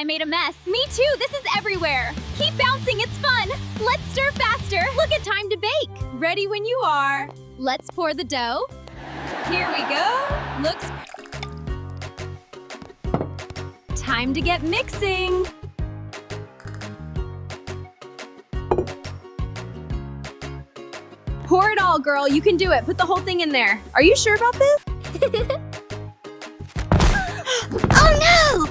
I made a mess. Me too, this is everywhere. Keep bouncing, it's fun. Let's stir faster. Look at time to bake. Ready when you are. Let's pour the dough. Here we go. Looks... Time to get mixing. Pour it all, girl. You can do it. Put the whole thing in there. Are you sure about this? Oh no!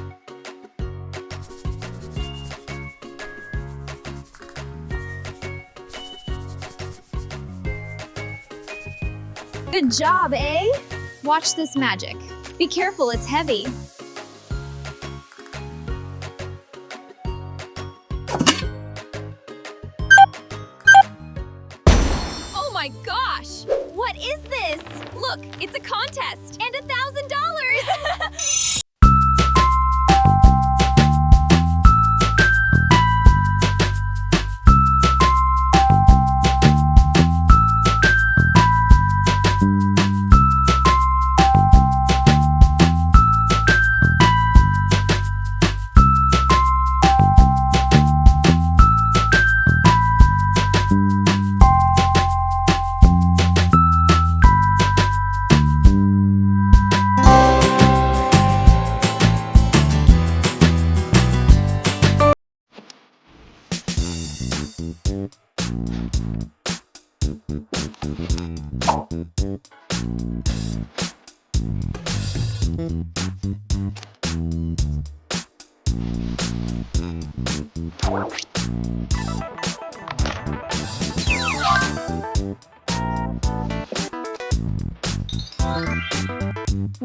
Good job, eh? Watch this magic. Be careful, it's heavy. Oh my gosh! What is this? Look, it's a contest and $1,000!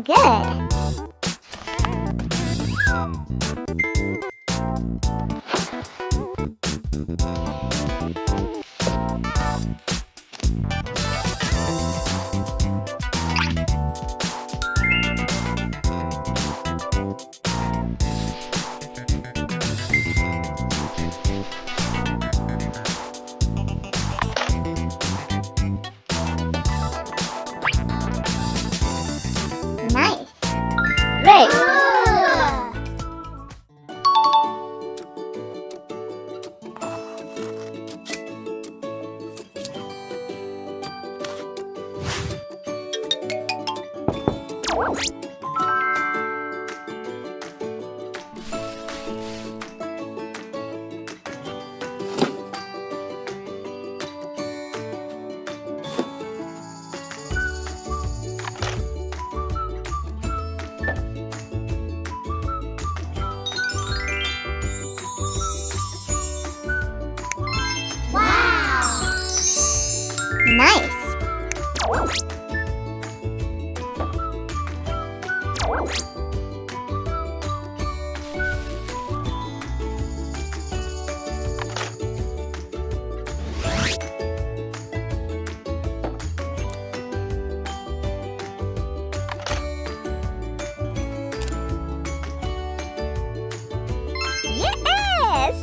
Good. Nice. Great. Nice. Yes!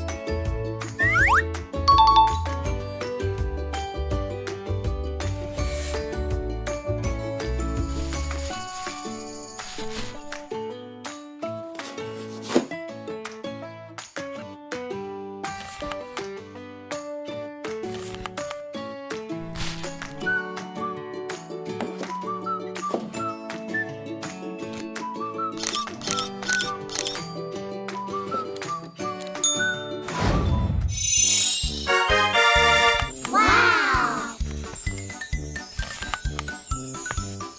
Wow!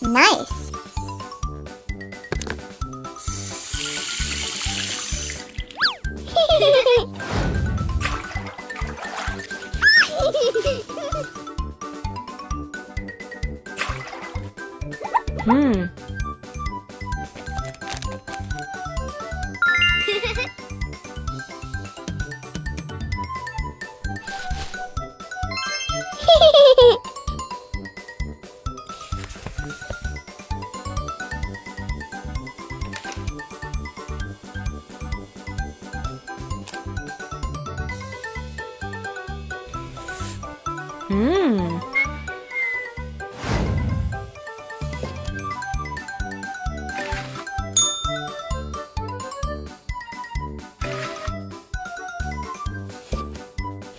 Nice.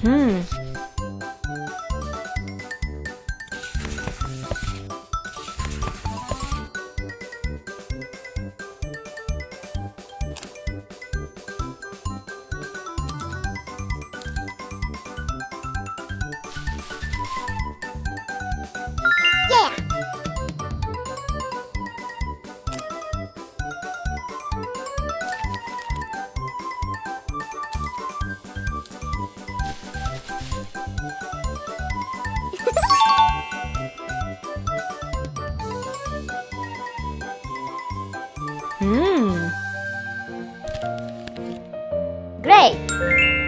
Yeah. Great.